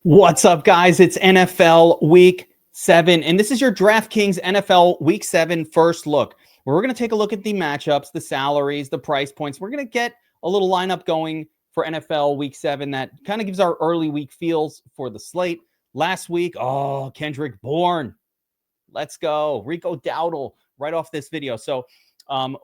What's up, guys? It's NFL Week 7, and this is your DraftKings NFL Week 7 first look, where we're going to take a look at the matchups, the salaries, the price points. We're going to get a little lineup going for NFL Week 7 that kind of gives our early week feels for the slate. Last week, Kendrick Bourne. Let's go. Rico Dowdle right off this video. So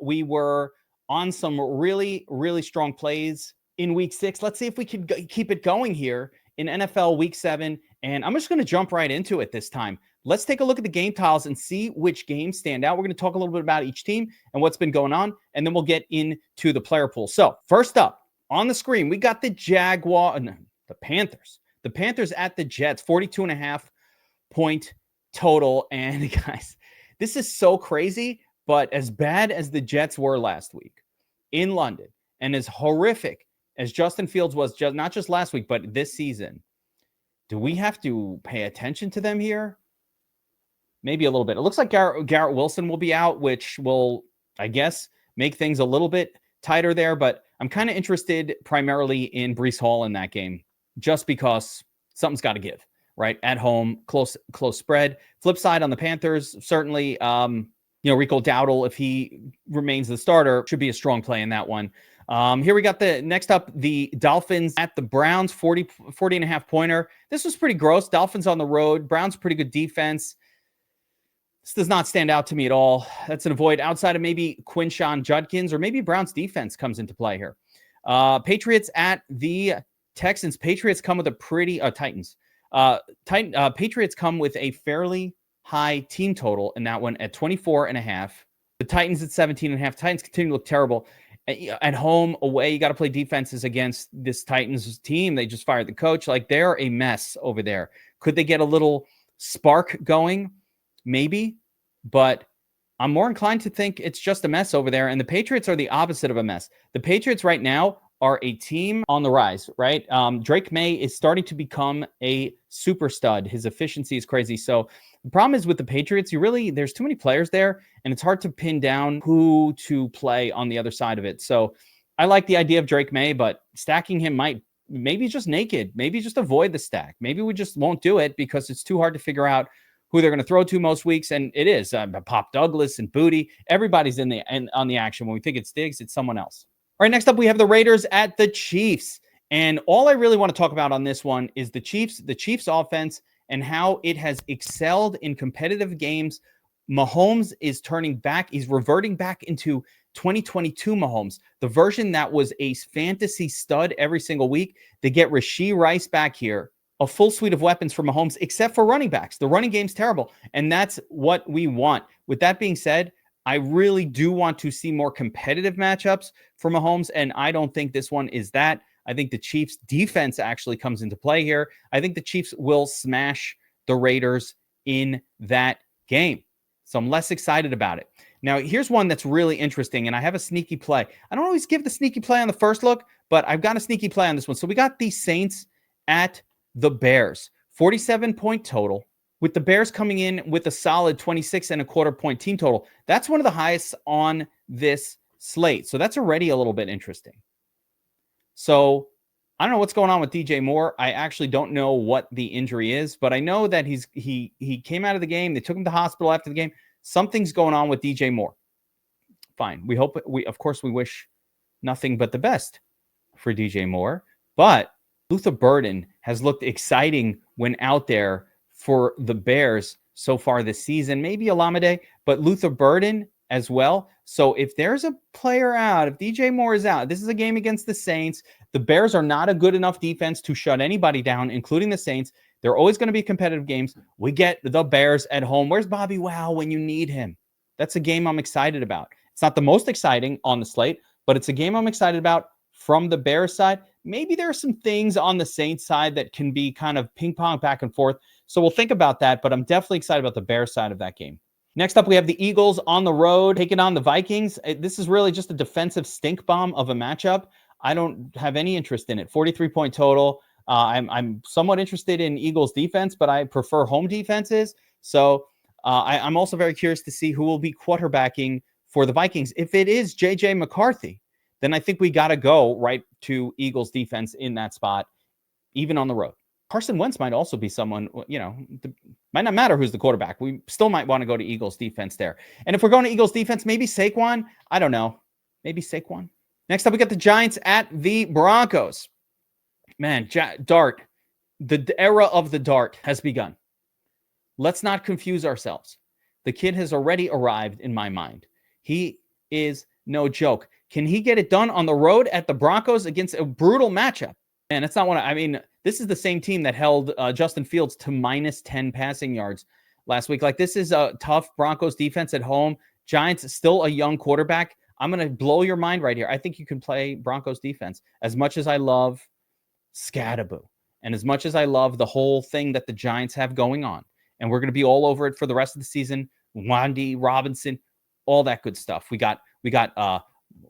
we were on some really, really strong plays in Week 6. Let's see if we could keep it going here in NFL Week 7, and I'm just going to jump right into it this time. Let's take a look at the game tiles and see which games stand out. We're going to talk a little bit about each team and what's been going on, and then we'll get into the player pool. So first up on the screen, we got the Panthers. The Panthers at the Jets, 42.5 point total. And guys, this is so crazy, but as bad as the Jets were last week in London and as horrific as Justin Fields was not just last week, but this season, do we have to pay attention to them here? Maybe a little bit. It looks like Garrett Wilson will be out, which will, I guess, make things a little bit tighter there. But I'm kind of interested primarily in Breece Hall in that game, just because something's got to give, right? At home, close spread. Flip side on the Panthers, certainly, Rico Dowdle, if he remains the starter, should be a strong play in that one. Here we got next up, the Dolphins at the Browns, 40.5 pointer. This was pretty gross. Dolphins on the road. Browns pretty good defense. This does not stand out to me at all. That's an avoid outside of maybe Quinshon Judkins, or maybe Browns defense comes into play here. Patriots at the Texans. Patriots come with a pretty Titans. Patriots come with a fairly high team total in that one at 24.5. The Titans at 17.5. Titans continue to look terrible. At home, away, you got to play defenses against this Titans team. They just fired the coach. Like, they're a mess over there. Could they get a little spark going? Maybe. But I'm more inclined to think it's just a mess over there. And the Patriots are the opposite of a mess. The Patriots right now are a team on the rise, right? Drake May is starting to become a super stud. His efficiency is crazy. So the problem is with the Patriots, there's too many players there, and it's hard to pin down who to play on the other side of it. So I like the idea of Drake May, but stacking him maybe just naked, maybe just avoid the stack. Maybe we just won't do it because it's too hard to figure out who they're going to throw to most weeks. And it is Pop Douglas and Booty. Everybody's on the action. When we think it's Diggs, it's someone else. All right, next up, we have the Raiders at the Chiefs. And all I really want to talk about on this one is the Chiefs offense and how it has excelled in competitive games. Mahomes is turning back. He's reverting back into 2022 Mahomes, the version that was a fantasy stud every single week. They get Rashee Rice back here, a full suite of weapons for Mahomes, except for running backs. The running game's terrible, and that's what we want. With that being said, I really do want to see more competitive matchups for Mahomes, and I don't think this one is that. I think the Chiefs' defense actually comes into play here. I think the Chiefs will smash the Raiders in that game. So I'm less excited about it. Now, here's one that's really interesting, and I have a sneaky play. I don't always give the sneaky play on the first look, but I've got a sneaky play on this one. So we got the Saints at the Bears, 47-point total, with the Bears coming in with a solid 26.25 point team total. That's one of the highest on this slate. So that's already a little bit interesting. So I don't know what's going on with DJ Moore. I actually don't know what the injury is, but I know that he came out of the game. They took him to the hospital after the game. Something's going on with DJ Moore. Fine. Of course, we wish nothing but the best for DJ Moore, but Luther Burden has looked exciting when out there for the Bears so far this season. Maybe Olamide, but Luther Burden as well. So if there's a player out, if DJ Moore is out, this is a game against the Saints. The Bears are not a good enough defense to shut anybody down, including the Saints. They're always going to be competitive games. We get the Bears at home. Where's Bobby Wow when you need him? That's a game I'm excited about. It's not the most exciting on the slate, but it's a game I'm excited about from the Bears side. Maybe there are some things on the Saints side that can be kind of ping pong back and forth. So we'll think about that, but I'm definitely excited about the Bears side of that game. Next up, we have the Eagles on the road taking on the Vikings. This is really just a defensive stink bomb of a matchup. I don't have any interest in it. 43-point total. I'm somewhat interested in Eagles defense, but I prefer home defenses. So I'm also very curious to see who will be quarterbacking for the Vikings. If it is J.J. McCarthy, then I think we got to go right to Eagles defense in that spot, even on the road. Carson Wentz might also be someone, might not matter who's the quarterback. We still might want to go to Eagles defense there. And if we're going to Eagles defense, maybe Saquon. I don't know. Maybe Saquon. Next up, we got the Giants at the Broncos. Man, dart. The era of the dart has begun. Let's not confuse ourselves. The kid has already arrived in my mind. He is no joke. Can he get it done on the road at the Broncos against a brutal matchup? And it's not this is the same team that held Justin Fields to -10 passing yards last week. Like, this is a tough Broncos defense at home. Giants, still a young quarterback. I'm going to blow your mind right here. I think you can play Broncos defense. As much as I love Scattaboo and as much as I love the whole thing that the Giants have going on, and we're going to be all over it for the rest of the season, Wandy, Robinson, all that good stuff. We got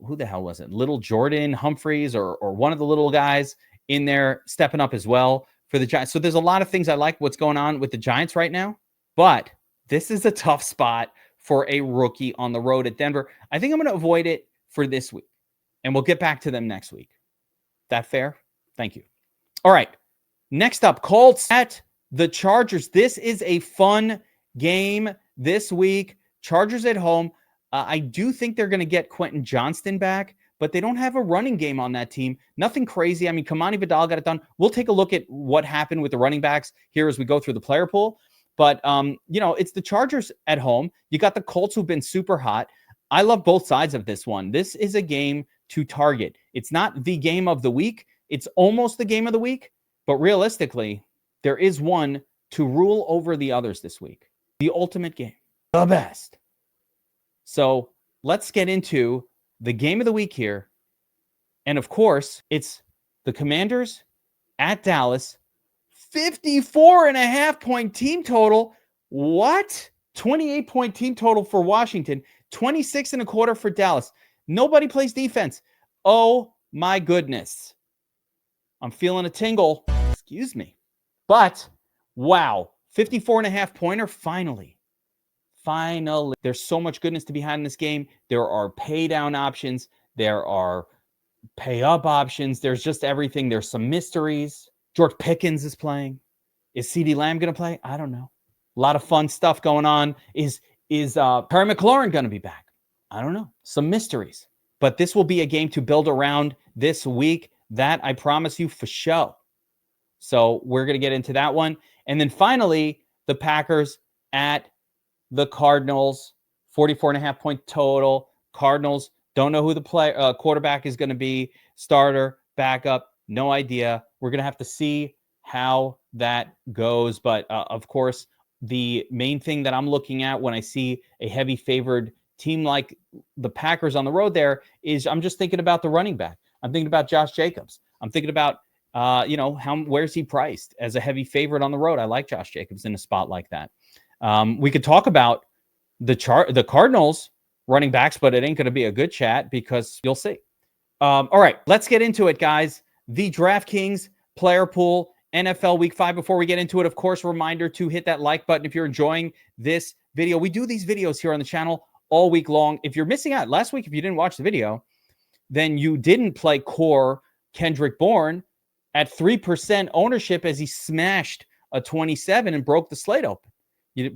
who the hell was it? Little Jordan Humphreys or one of the little guys in there stepping up as well for the Giants. So there's a lot of things I like what's going on with the Giants right now, but this is a tough spot for a rookie on the road at Denver. I think I'm going to avoid it for this week, and we'll get back to them next week. That fair? Thank you. All right. Next up, Colts at the Chargers. This is a fun game this week. Chargers at home. I do think they're going to get Quentin Johnston back, but they don't have a running game on that team. Nothing crazy. I mean, Kamani Vidal got it done. We'll take a look at what happened with the running backs here as we go through the player pool. But, it's the Chargers at home. You got the Colts who've been super hot. I love both sides of this one. This is a game to target. It's not the game of the week. It's almost the game of the week. But realistically, there is one to rule over the others this week. The ultimate game. The best. So let's get into the game of the week here. And of course, it's the Commanders at Dallas. 54.5-point team total. What? 28-point team total for Washington. 26.25 for Dallas. Nobody plays defense. Oh my goodness. I'm feeling a tingle. Excuse me. But wow. 54.5-pointer. Finally. There's so much goodness to be had in this game. There are pay down options. There are pay up options. There's just everything. There's some mysteries. George Pickens is playing. Is CeeDee Lamb going to play? I don't know. A lot of fun stuff going on. Is Terry McLaurin going to be back? I don't know. Some mysteries. But this will be a game to build around this week. That I promise you for sure. So we're going to get into that one. And then finally, the Packers at the Cardinals. 44.5-point total. Cardinals, don't know who the quarterback is going to be. Starter, backup, no idea. We're going to have to see how that goes. But of course, the main thing that I'm looking at when I see a heavy favored team like the Packers on the road there is I'm just thinking about the running back. I'm thinking about Josh Jacobs. I'm thinking about, where's he priced as a heavy favorite on the road? I like Josh Jacobs in a spot like that. We could talk about the Cardinals running backs, but it ain't going to be a good chat because you'll see. All right, let's get into it, guys. The DraftKings player pool, NFL Week 5. Before we get into it, of course, reminder to hit that like button if you're enjoying this video. We do these videos here on the channel all week long. If you're missing out last week, if you didn't watch the video, then you didn't play core Kendrick Bourne at 3% ownership as he smashed a 27 and broke the slate open. You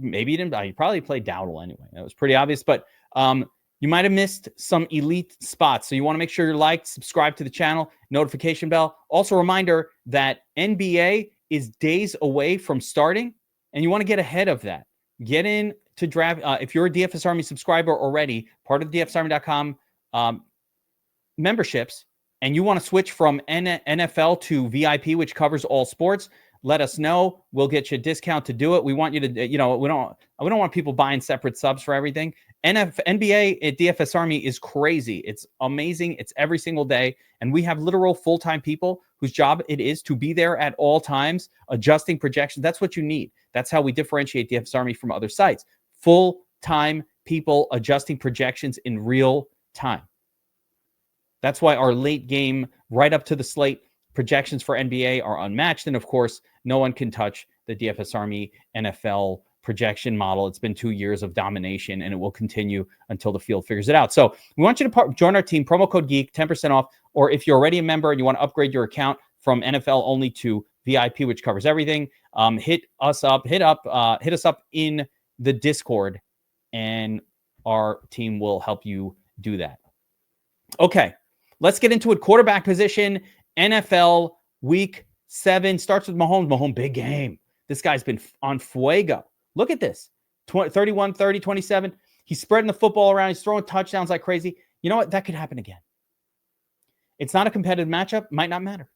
probably played Dowdle anyway. That was pretty obvious, but you might have missed some elite spots. So you want to make sure you're liked, subscribe to the channel, notification bell. Also, reminder that NBA is days away from starting, and you want to get ahead of that. Get in to draft. If you're a DFS Army subscriber already, part of the DFSArmy.com memberships, and you want to switch from NFL to VIP, which covers all sports, let us know. We'll get you a discount to do it. We want you to, we don't want people buying separate subs for everything. NBA at DFS Army is crazy. It's amazing. It's every single day. And we have literal full-time people whose job it is to be there at all times, adjusting projections. That's what you need. That's how we differentiate DFS Army from other sites. Full-time people adjusting projections in real time. That's why our late game, right up to the slate, projections for NBA are unmatched. And of course, no one can touch the DFS Army NFL projection model. It's been 2 years of domination, and it will continue until the field figures it out. So we want you to join our team, promo code GEEK, 10% off. Or if you're already a member and you want to upgrade your account from NFL only to VIP, which covers everything. Hit us up in the Discord, and our team will help you do that. Okay, let's get into it. Quarterback position, NFL Week 7 starts with Mahomes. Mahomes, big game. This guy's been on fuego. Look at this. 31, 30, 27. He's spreading the football around. He's throwing touchdowns like crazy. You know what? That could happen again. It's not a competitive matchup. Might not matter.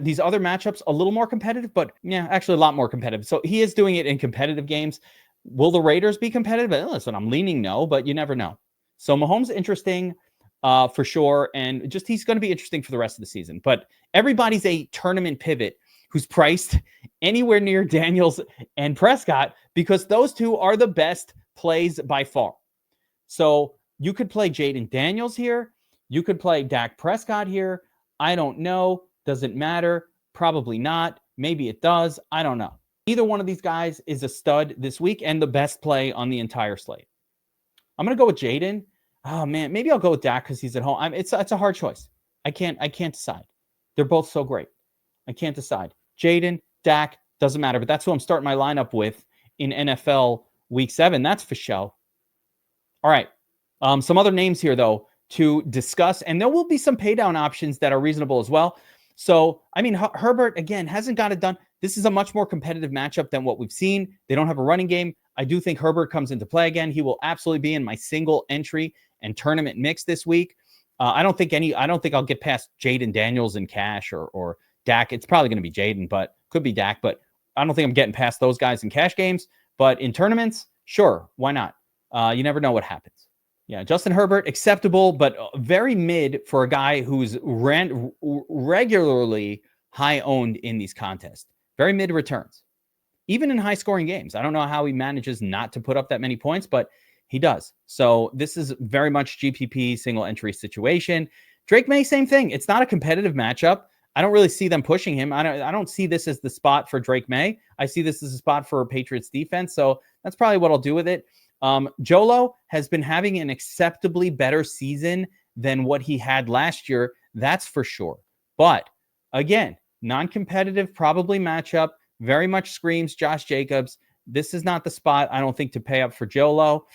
These other matchups, a little more competitive, but yeah, actually a lot more competitive. So he is doing it in competitive games. Will the Raiders be competitive? Listen, I'm leaning no, but you never know. So Mahomes interesting for sure. And just he's going to be interesting for the rest of the season. But everybody's a tournament pivot who's priced anywhere near Daniels and Prescott because those two are the best plays by far. So you could play Jaden Daniels here. You could play Dak Prescott here. I don't know. Doesn't matter. Probably not. Maybe it does. I don't know. Either one of these guys is a stud this week and the best play on the entire slate. I'm going to go with Jaden. Oh, man. Maybe I'll go with Dak because he's at home. It's a hard choice. I can't decide. They're both so great. I can't decide. Jaden, Dak, doesn't matter. But that's who I'm starting my lineup with in NFL Week 7. That's for show. All right. Some other names here, though, to discuss. And there will be some pay down options that are reasonable as well. So, I mean, Herbert, again, hasn't got it done. This is a much more competitive matchup than what we've seen. They don't have a running game. I do think Herbert comes into play again. He will absolutely be in my single entry and tournament mix this week. I don't think I'll get past Jaden Daniels in cash or Dak. It's probably going to be Jaden, but could be Dak. But I don't think I'm getting past those guys in cash games. But in tournaments, sure, why not? You never know what happens. Yeah, Justin Herbert, acceptable, but very mid for a guy who's regularly high owned in these contests. Very mid returns, even in high scoring games. I don't know how he manages not to put up that many points, but he does. So this is very much GPP single entry situation. Drake May, same thing. It's not a competitive matchup. I don't really see them pushing him. I don't see this as the spot for Drake May. I see this as a spot for Patriots defense. So that's probably what I'll do with it. Jolo has been having an acceptably better season than what he had last year. That's for sure. But again, non-competitive, probably matchup, very much screams Josh Jacobs. This is not the spot, I don't think, to pay up for Jolo.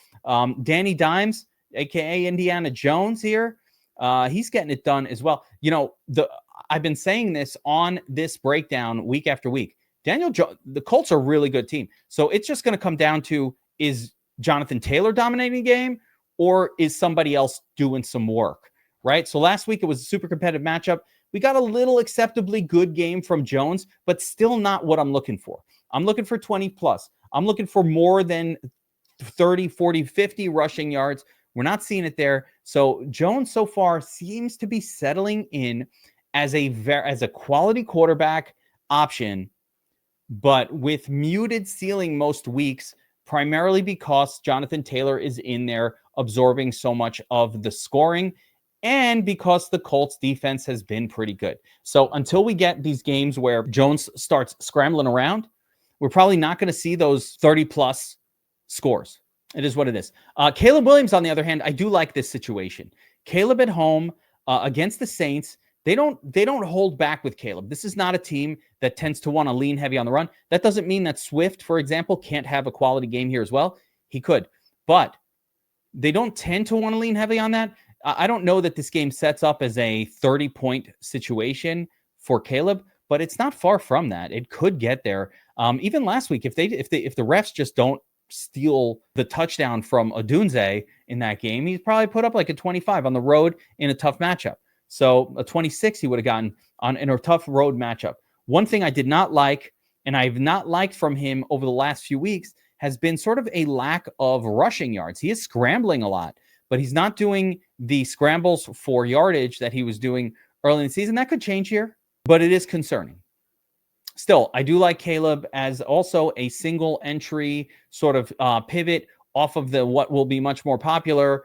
Danny Dimes, aka Indiana Jones here. He's getting it done as well. You know, I've been saying this on this breakdown week after week. The Colts are a really good team. So it's just going to come down to, is Jonathan Taylor dominating the game, or is somebody else doing some work, right? So last week it was a super competitive matchup. We got a little acceptably good game from Jones, but still not what I'm looking for. I'm looking for 20 plus. I'm looking for more than 30, 40, 50 rushing yards. We're not seeing it there. So Jones so far seems to be settling in as a quality quarterback option, but with muted ceiling most weeks, primarily because Jonathan Taylor is in there absorbing so much of the scoring and because the Colts defense has been pretty good. So until we get these games where Jones starts scrambling around, we're probably not going to see those 30 plus scores. It is what it is. Caleb Williams, on the other hand, I do like this situation. Caleb at home against the Saints. They don't hold back with Caleb. This is not a team that tends to want to lean heavy on the run. That doesn't mean that Swift, for example, can't have a quality game here as well. He could, but they don't tend to want to lean heavy on that. I don't know that this game sets up as a 30-point situation for Caleb, but it's not far from that. It could get there. Even last week, if the refs just don't steal the touchdown from Odunze in that game, he's probably put up like a 25 on the road in a tough matchup. So a 26 he would have gotten in a tough road matchup. One thing I did not like, and I've not liked from him over the last few weeks, has been sort of a lack of rushing yards. He is scrambling a lot, but he's not doing the scrambles for yardage that he was doing early in the season. That could change here, but it is concerning. Still, I do like Caleb as also a single entry sort of pivot off of what will be much more popular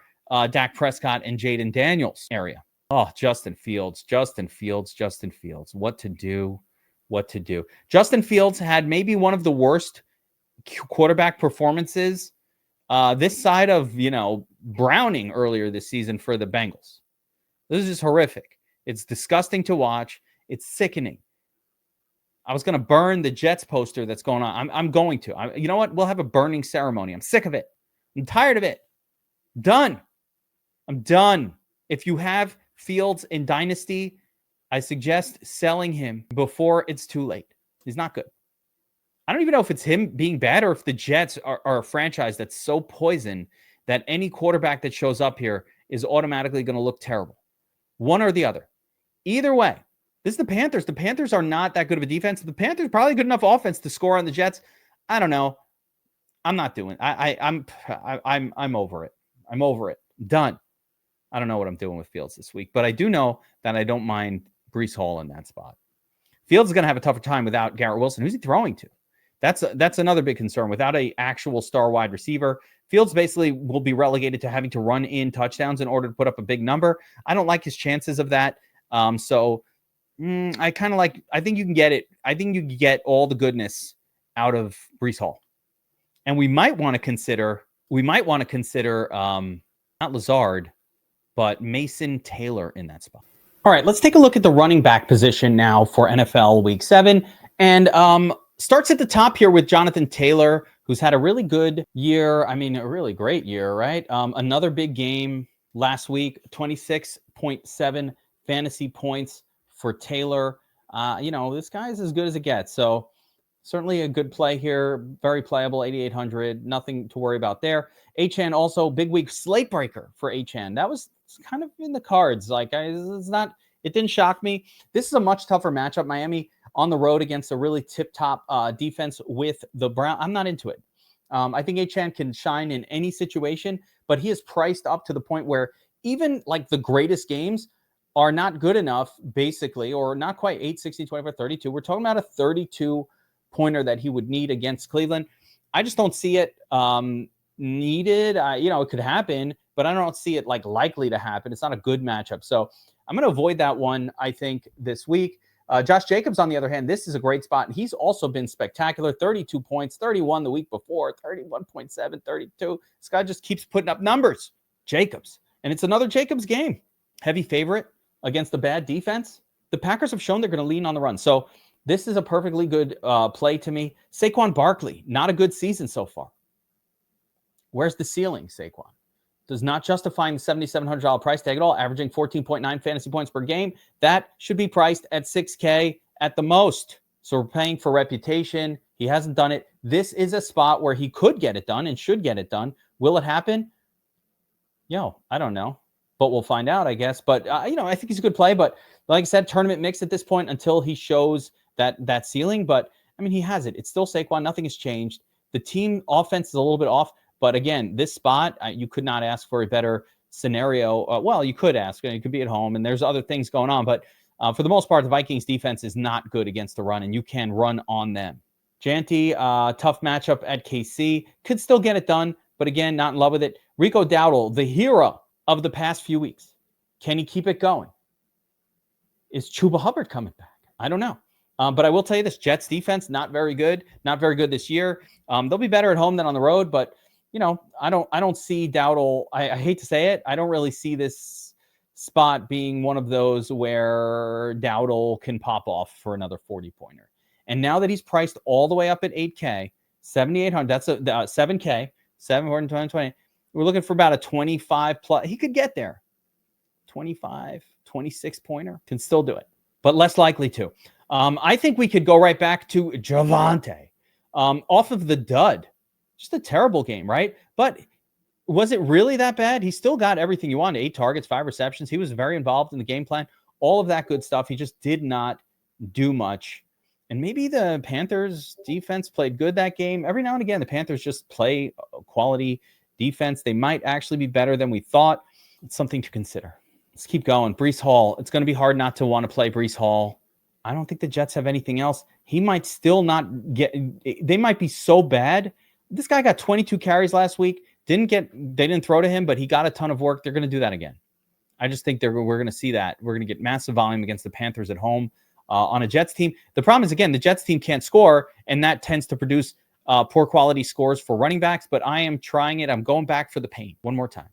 Dak Prescott and Jaden Daniels area. Oh, Justin Fields. What to do? Justin Fields had maybe one of the worst quarterback performances this side of, Browning earlier this season for the Bengals. This is just horrific. It's disgusting to watch. It's sickening. I was going to burn the Jets poster that's going on. I'm going to. You know what? We'll have a burning ceremony. I'm sick of it. I'm tired of it. Done. I'm done. If you have Fields in Dynasty, I suggest selling him before it's too late. He's not good. I don't even know if it's him being bad or if the Jets are a franchise that's so poison that any quarterback that shows up here is automatically going to look terrible. One or the other. Either way, this is the Panthers. The Panthers are not that good of a defense. The Panthers probably good enough offense to score on the Jets. I don't know. I'm not doing. I'm over it. I'm over it. Done. I don't know what I'm doing with Fields this week, but I do know that I don't mind Breece Hall in that spot. Fields is going to have a tougher time without Garrett Wilson. Who's he throwing to? That's another big concern. Without a actual star wide receiver, Fields basically will be relegated to having to run in touchdowns in order to put up a big number. I don't like his chances of that. I think you can get it. I think you can get all the goodness out of Breece Hall. And we might want to consider, not Lazard, but Mason Taylor in that spot. All right, let's take a look at the running back position now for NFL Week 7. And starts at the top here with Jonathan Taylor, who's had a really good year. I mean, a really great year, right? Another big game last week, 26.7 fantasy points for Taylor. This guy is as good as it gets. So certainly a good play here. Very playable, 8,800. Nothing to worry about there. Achane also, big week slate breaker for Achane. That was kind of in the cards. It didn't shock me. This is a much tougher matchup. Miami on the road against a really tip-top defense with the Browns. I'm not into it. I think Achane can shine in any situation, but he is priced up to the point where even like the greatest games are not good enough, basically, or not quite 8, 16, 25, 32. We're talking about a 32-pointer that he would need against Cleveland. I just don't see it needed. It could happen, but I don't see it like likely to happen. It's not a good matchup. So I'm going to avoid that one, I think, this week. Josh Jacobs, on the other hand, this is a great spot. And he's also been spectacular. 32 points, 31 the week before, 31.7, 32. This guy just keeps putting up numbers. Jacobs. And it's another Jacobs game. Heavy favorite against a bad defense. The Packers have shown they're going to lean on the run. So this is a perfectly good play to me. Saquon Barkley, not a good season so far. Where's the ceiling, Saquon? Does not justify the $7,700 price tag at all, averaging 14.9 fantasy points per game. That should be priced at $6K at the most. So we're paying for reputation. He hasn't done it. This is a spot where he could get it done and should get it done. Will it happen? I don't know. But we'll find out, I guess. But, I think he's a good play. But like I said, tournament mix at this point until he shows that ceiling. But, he has it. It's still Saquon. Nothing has changed. The team offense is a little bit off. But again, this spot, you could not ask for a better scenario. You could ask. You could be at home, and there's other things going on. But for the most part, the Vikings defense is not good against the run, and you can run on them. Janty, tough matchup at KC. Could still get it done, but again, not in love with it. Rico Dowdle, the hero of the past few weeks. Can he keep it going? Is Chuba Hubbard coming back? I don't know. But I will tell you this, Jets defense, not very good. Not very good this year. They'll be better at home than on the road, but I don't see Dowdle. I hate to say it. I don't really see this spot being one of those where Dowdle can pop off for another 40-pointer. And now that he's priced all the way up at 8K, 7,800, that's a 7K, 720. We're looking for about a 25 plus. He could get there. 25, 26-pointer can still do it, but less likely to. I think we could go right back to Javonte off of the dud. Just a terrible game, right? But was it really that bad? He still got everything you wanted. 8 targets, 5 receptions. He was very involved in the game plan. All of that good stuff. He just did not do much. And maybe the Panthers defense played good that game. Every now and again, the Panthers just play quality defense. They might actually be better than we thought. It's something to consider. Let's keep going. Breece Hall. It's going to be hard not to want to play Breece Hall. I don't think the Jets have anything else. He might still not get. They might be so bad. This guy got 22 carries last week. They didn't throw to him, but he got a ton of work. They're going to do that again. I just think we're going to see that. We're going to get massive volume against the Panthers at home on a Jets team. The problem is, again, the Jets team can't score, and that tends to produce poor quality scores for running backs, but I am trying it. I'm going back for the pain one more time.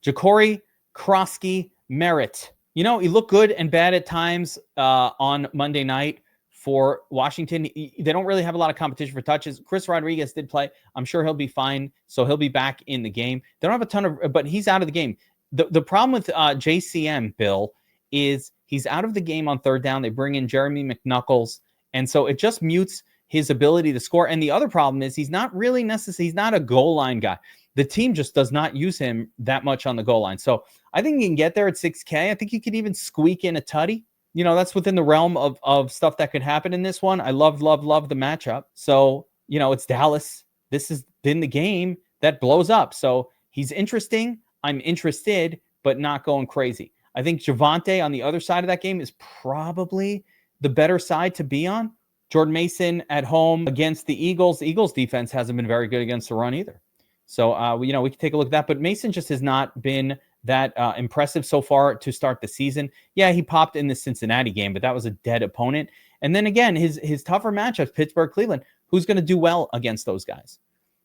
Ja'Cory Krosky Merritt. He looked good and bad at times on Monday night for Washington. They don't really have a lot of competition for touches. Chris Rodriguez did play. I'm sure he'll be fine. So he'll be back in the game. They don't have a ton of, but he's out of the game. The problem with JCM, Bill, is he's out of the game on third down. They bring in Jeremy McNuckles. And so it just mutes his ability to score. And the other problem is he's not really necessary. He's not a goal line guy. The team just does not use him that much on the goal line. So I think he can get there at 6K. I think he could even squeak in a tutty. That's within the realm of stuff that could happen in this one. I love the matchup. So, it's Dallas. This has been the game that blows up. So he's interesting. I'm interested, but not going crazy. I think Javonte on the other side of that game is probably the better side to be on. Jordan Mason at home against the Eagles. The Eagles defense hasn't been very good against the run either. So, we can take a look at that. But Mason just has not been that impressive so far to start the season. Yeah, he popped in the Cincinnati game, but that was a dead opponent. And then again, his tougher matchups, Pittsburgh, Cleveland, who's going to do well against those guys?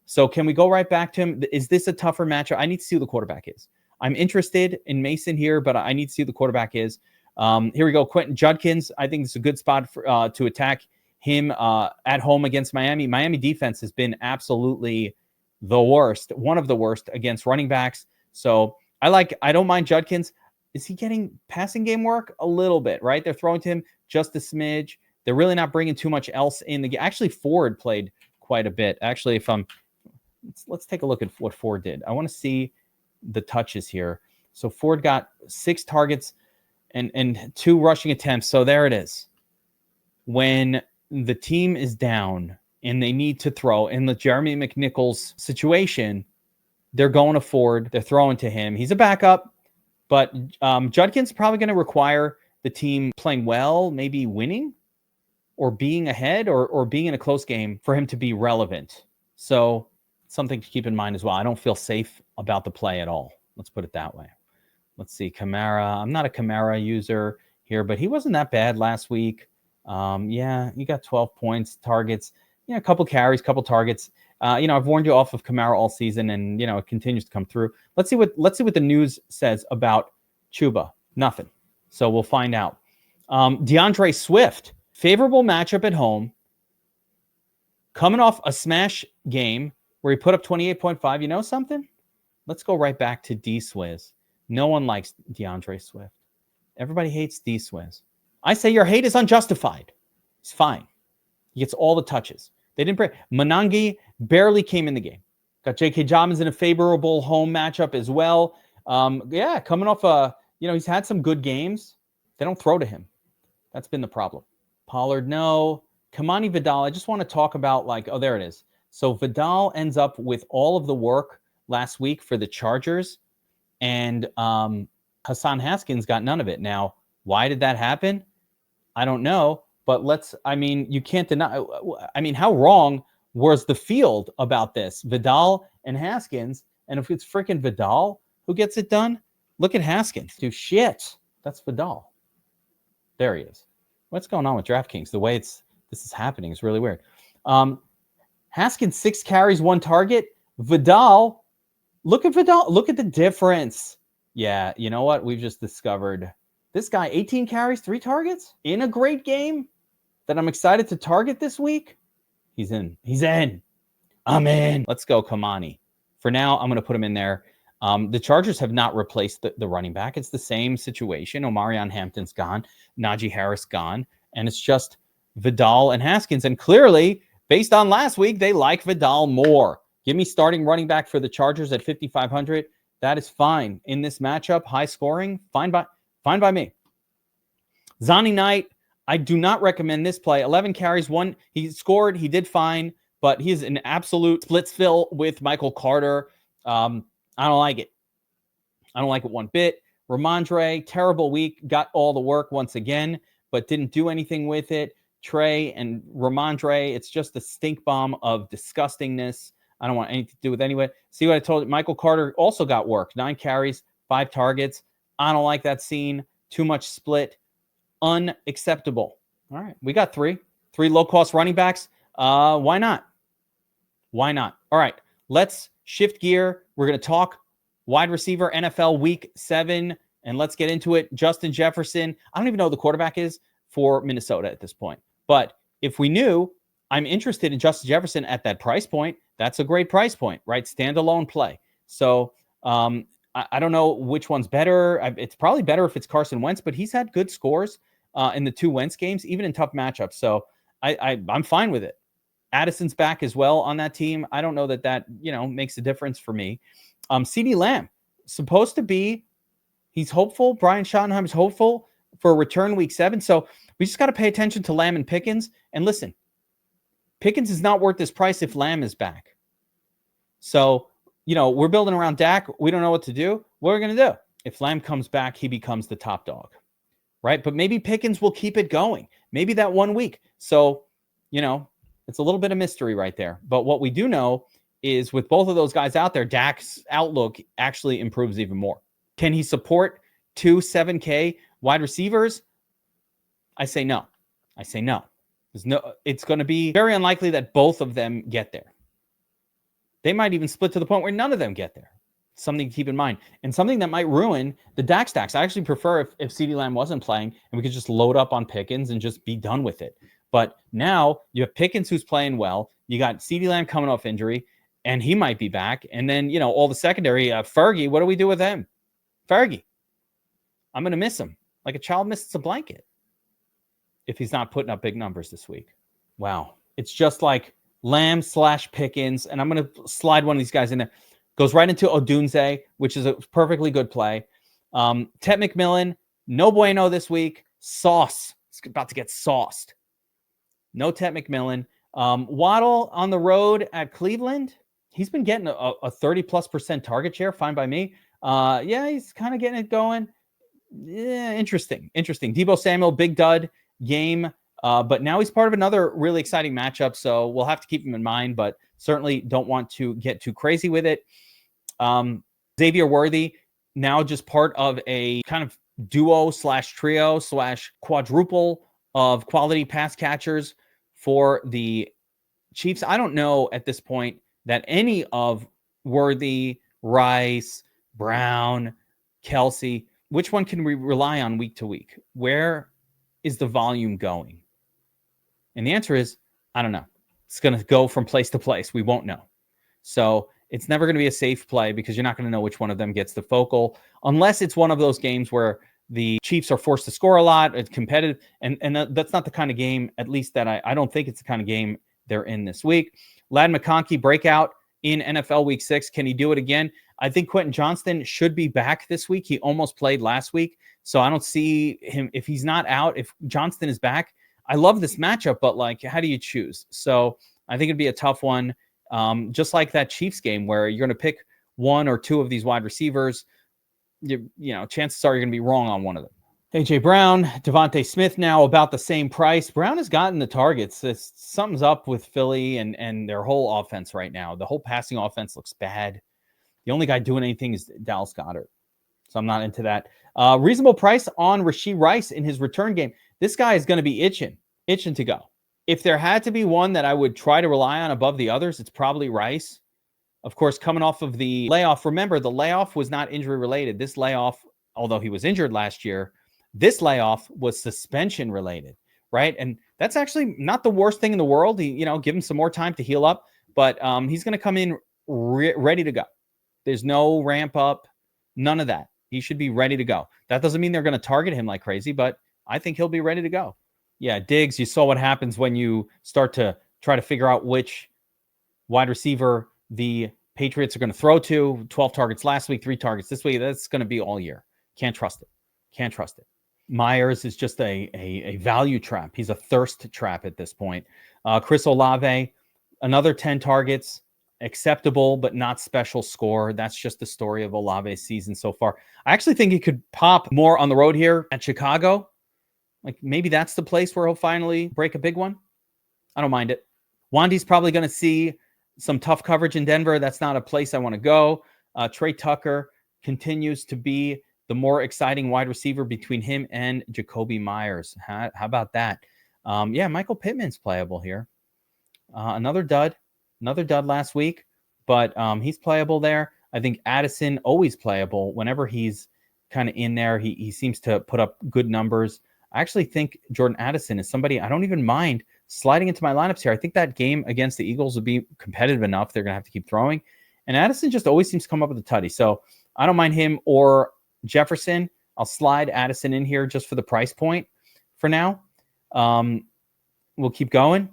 So can we go right back to him? Is this a tougher matchup? I need to see who the quarterback is. I'm interested in Mason here, but I need to see who the quarterback is. Here we go. Quentin Judkins. I think it's a good spot for, to attack him at home against Miami. Miami defense has been absolutely the worst, one of the worst against running backs. So I don't mind Judkins. Is he getting passing game work? A little bit, right? They're throwing to him just a smidge. They're really not bringing too much else in the game. Actually, Ford played quite a bit. Actually, let's take a look at what Ford did. I want to see the touches here. So Ford got 6 targets and 2 rushing attempts. So there it is. When the team is down and they need to throw in the Jeremy McNichols situation, they're going to Ford. They're throwing to him. He's a backup, but Judkins is probably going to require the team playing well, maybe winning or being ahead or being in a close game for him to be relevant. So something to keep in mind as well. I don't feel safe about the play at all. Let's put it that way. Let's see. Kamara. I'm not a Kamara user here, but he wasn't that bad last week. Yeah, he got 12 points, targets, a couple carries, couple targets. I've warned you off of Kamara all season, and it continues to come through. Let's see what the news says about Chuba. Nothing. So we'll find out. DeAndre Swift, favorable matchup at home, coming off a smash game where he put up 28.5. You know something? Let's go right back to D-Swizz. No one likes DeAndre Swift. Everybody hates D-Swizz. I say your hate is unjustified. He's fine. He gets all the touches. They didn't break. Monangi barely came in the game. Got J.K. Dobbins in a favorable home matchup as well. Coming off he's had some good games. They don't throw to him. That's been the problem. Pollard, no. Kamani Vidal, I just want to talk about there it is. So Vidal ends up with all of the work last week for the Chargers, and Hassan Haskins got none of it. Now, why did that happen? I don't know. But you can't deny. How wrong was the field about this? Vidal and Haskins. And if it's freaking Vidal who gets it done, look at Haskins. Do shit. That's Vidal. There he is. What's going on with DraftKings? The way this is happening is really weird. Haskins, 6 carries, 1 target. Vidal, look at Vidal. Look at the difference. Yeah, you know what? We've just discovered this guy, 18 carries, 3 targets in a great game that I'm excited to target this week. He's in. I'm in. Let's go, Kamani. For now, I'm going to put him in there. The Chargers have not replaced the running back. It's the same situation. Omarion Hampton's gone. Najee Harris gone. And it's just Vidal and Haskins. And clearly, based on last week, they like Vidal more. Give me starting running back for the Chargers at 5,500. That is fine. In this matchup, high scoring, fine by me. Zonnie Knight, I do not recommend this play. 11 carries, 1. He scored. He did fine, but he's an absolute splitsville with Michael Carter. I don't like it. I don't like it one bit. Ramondre, terrible week. Got all the work once again, but didn't do anything with it. Trey and Ramondre, it's just a stink bomb of disgustingness. I don't want anything to do with anyway. See what I told you? Michael Carter also got work. 9 carries, 5 targets. I don't like that scene. Too much split. Unacceptable. All right. We got 3 low-cost running backs. Why not? All right. Let's shift gear. We're going to talk wide receiver NFL Week 7, and let's get into it. Justin Jefferson. I don't even know who the quarterback is for Minnesota at this point. But if we knew I'm interested in Justin Jefferson at that price point, that's a great price point, right? Standalone play. So I don't know which one's better. It's probably better if it's Carson Wentz, but he's had good scores in the 2 Wentz games, even in tough matchups. So I'm fine with it. Addison's back as well on that team. I don't know that makes a difference for me. CeeDee Lamb, supposed to be, he's hopeful. Brian Schottenheimer's hopeful for a return week 7. So we just got to pay attention to Lamb and Pickens. And listen, Pickens is not worth this price if Lamb is back. So, we're building around Dak. We don't know what to do. What are we going to do? If Lamb comes back, he becomes the top dog, right? But maybe Pickens will keep it going. Maybe that 1 week. So, it's a little bit of mystery right there. But what we do know is with both of those guys out there, Dak's outlook actually improves even more. Can he support 2 7K wide receivers? I say no. It's going to be very unlikely that both of them get there. They might even split to the point where none of them get there. Something to keep in mind. And something that might ruin the Dak stacks. I actually prefer if CeeDee Lamb wasn't playing and we could just load up on Pickens and just be done with it. But now you have Pickens who's playing well. You got CeeDee Lamb coming off injury, and he might be back. And then, all the secondary, Fergie, what do we do with him? Fergie, I'm going to miss him like a child misses a blanket if he's not putting up big numbers this week. Wow. It's just like Lamb / Pickens, and I'm going to slide one of these guys in there. Goes right into Odunze, which is a perfectly good play. Ted McMillan, no bueno this week. Sauce. It's about to get sauced. No Ted McMillan. Waddle on the road at Cleveland. He's been getting a 30+% target share. Fine by me. He's kind of getting it going. Yeah, interesting. Deebo Samuel, big dud game. But now he's part of another really exciting matchup. So we'll have to keep him in mind, but certainly don't want to get too crazy with it. Xavier Worthy, now just part of a kind of duo / trio / quadruple of quality pass catchers for the Chiefs. I don't know at this point that any of Worthy, Rice, Brown, Kelsey, which one can we rely on week to week? Where is the volume going? And the answer is, I don't know. It's going to go from place to place. We won't know. So it's never going to be a safe play because you're not going to know which one of them gets the focal unless it's one of those games where the Chiefs are forced to score a lot. It's competitive. And that's not the kind of game, at least that I don't think it's the kind of game they're in this week. Ladd McConkey breakout in NFL Week 6. Can he do it again? I think Quentin Johnston should be back this week. He almost played last week. So I don't see him. If he's not out, if Johnston is back, I love this matchup, but how do you choose? So I think it'd be a tough one. Just like that Chiefs game where you're going to pick one or two of these wide receivers. Chances are you're going to be wrong on one of them. A.J. Brown, Devontae Smith now about the same price. Brown has gotten the targets. Something's up with Philly and their whole offense right now. The whole passing offense looks bad. The only guy doing anything is Dallas Goedert. So I'm not into that. Reasonable price on Rashee Rice in his return game. This guy is going to be itching to go. If there had to be one that I would try to rely on above the others, it's probably Rice. Of course, coming off of the layoff. Remember, the layoff was not injury related. This layoff, although he was injured last year, this layoff was suspension related, right? And that's actually not the worst thing in the world. Give him some more time to heal up, but he's going to come in ready to go. There's no ramp up, none of that. He should be ready to go. That doesn't mean they're going to target him like crazy, but I think he'll be ready to go. Yeah, Diggs, you saw what happens when you start to try to figure out which wide receiver the Patriots are going to throw to. 12 targets last week, 3 targets this week. That's going to be all year. Can't trust it. Myers is just a value trap. He's a thirst trap at this point. Chris Olave, another 10 targets, acceptable but not special score. That's just the story of Olave's season so far. I actually think he could pop more on the road here at Chicago. Maybe that's the place where he'll finally break a big one. I don't mind it. Wandy's probably going to see some tough coverage in Denver. That's not a place I want to go. Trey Tucker continues to be the more exciting wide receiver between him and Jacoby Myers. How about that? Michael Pittman's playable here. Another dud last week, but he's playable there. I think Addison always playable whenever he's kind of in there. He seems to put up good numbers. I actually think Jordan Addison is somebody I don't even mind sliding into my lineups here. I think that game against the Eagles will be competitive enough. They're going to have to keep throwing. And Addison just always seems to come up with a tutty. So I don't mind him or Jefferson. I'll slide Addison in here just for the price point for now. We'll keep going.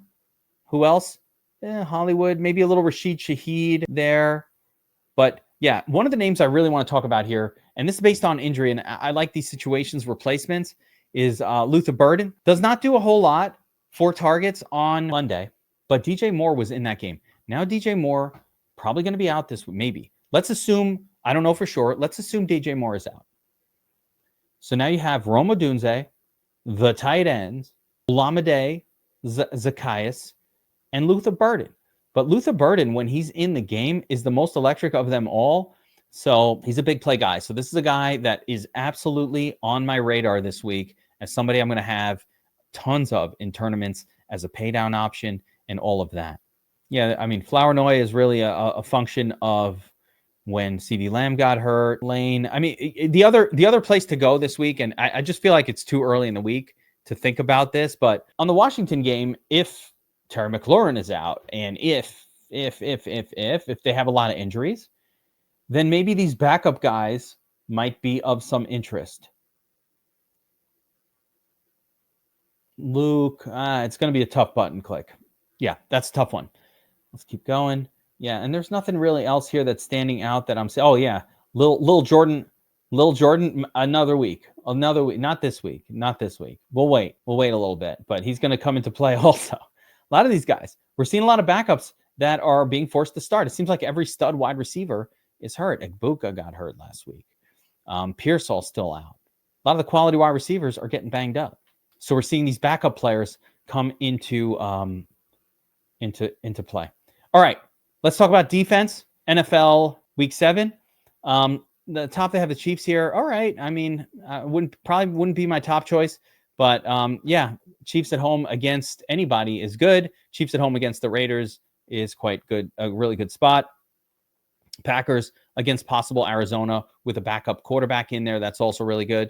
Who else? Hollywood, maybe a little Rashid Shaheed there. But yeah, one of the names I really want to talk about here, and this is based on injury, and I like these situations, replacements, is Luther Burden. Does not do a whole lot, 4 targets on Monday, but DJ Moore was in that game. Now DJ Moore probably going to be out this week, maybe. Let's assume, I don't know for sure, let's assume DJ Moore is out. So now you have Rome Odunze, the tight ends, Olamide Zacchaeus, and Luther Burden. But Luther Burden, when he's in the game, is the most electric of them all. So he's a big play guy. So this is a guy that is absolutely on my radar this week as somebody I'm going to have tons of in tournaments as a pay down option and all of that. Yeah, I mean, Flournoy is really a function of when CeeDee Lamb got hurt, Lane. I mean, the other place to go this week, and I just feel like it's too early in the week to think about this, but on the Washington game, if Terry McLaurin is out, and if they have a lot of injuries, then maybe these backup guys might be of some interest. Luke, it's going to be a tough button click. Yeah, that's a tough one. Let's keep going. Yeah, and there's nothing really else here that's standing out that I'm saying. Oh yeah, Lil Jordan, another week, not this week. We'll wait a little bit, but he's going to come into play also. A lot of these guys, we're seeing a lot of backups that are being forced to start. It seems like every stud wide receiver is hurt. Egbuka got hurt last week. Pearsall's still out. A lot of the quality wide receivers are getting banged up. So we're seeing these backup players come into play. All right, let's talk about defense. NFL Week 7. The top, they have the Chiefs here. All right, I mean, probably wouldn't be my top choice, but yeah, Chiefs at home against anybody is good. Chiefs at home against the Raiders is quite good, a really good spot. Packers against possible Arizona with a backup quarterback in there. That's also really good.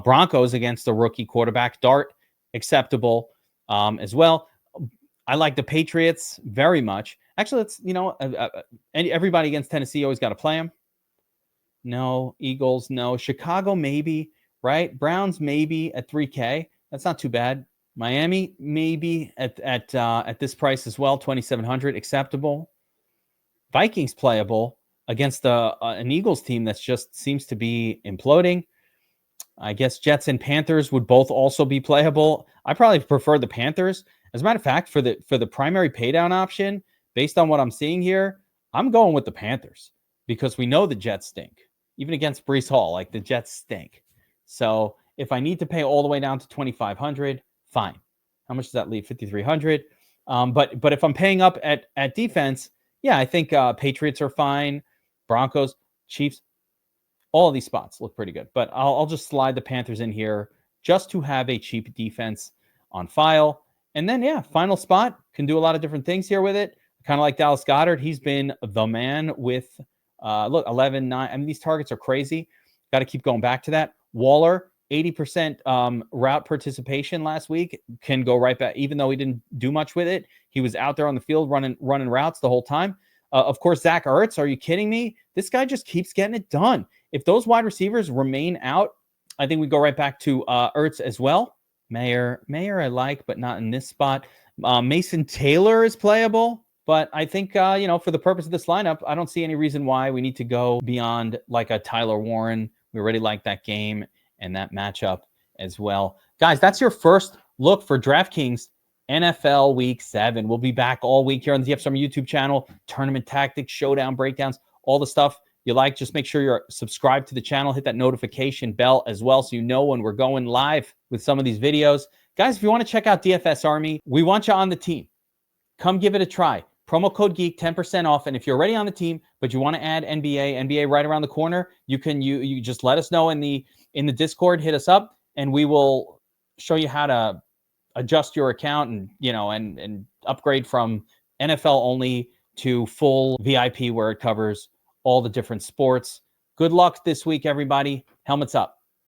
Broncos against the rookie quarterback. Dart, acceptable as well. I like the Patriots very much. Actually, let's, everybody against Tennessee, always got to play them. No. Eagles, no. Chicago, maybe, right? Browns, maybe at 3K. That's not too bad. Miami, maybe at this price as well, 2,700, acceptable. Vikings playable against an Eagles team that just seems to be imploding. I guess Jets and Panthers would both also be playable. I probably prefer the Panthers. As a matter of fact, for the primary paydown option, based on what I'm seeing here, I'm going with the Panthers because we know the Jets stink. Even against Breece Hall, like the Jets stink. So if I need to pay all the way down to 2,500, fine. How much does that leave? 5,300. But if I'm paying up at defense, yeah, I think Patriots are fine. Broncos, Chiefs, all of these spots look pretty good. But I'll just slide the Panthers in here just to have a cheap defense on file. And then, yeah, final spot. Can do a lot of different things here with it. Kind of like Dallas Goedert. He's been the man with, 11, 9. I mean, these targets are crazy. Got to keep going back to that. Waller, 80% route participation last week. Can go right back. Even though he didn't do much with it, he was out there on the field running routes the whole time. Of course, Zach Ertz. Are you kidding me? This guy just keeps getting it done. If those wide receivers remain out, I think we go right back to Ertz as well. Mayer I like, but not in this spot. Mason Taylor is playable, but I think, for the purpose of this lineup, I don't see any reason why we need to go beyond like a Tyler Warren. We already like that game and that matchup as well. Guys, that's your first look for DraftKings NFL Week 7. We'll be back all week here on the DFS Summer YouTube channel. Tournament tactics, showdown breakdowns, all the stuff you like. Just make sure you're subscribed to the channel. Hit that notification bell as well so you know when we're going live with some of these videos. Guys, if you want to check out DFS Army, we want you on the team. Come give it a try. Promo code GEEK, 10% off. And if you're already on the team, but you want to add NBA right around the corner, you just let us know in the Discord, hit us up, and we will show you how to adjust your account and upgrade from NFL only to full VIP where it covers all the different sports. Good luck this week, everybody. Helmets up.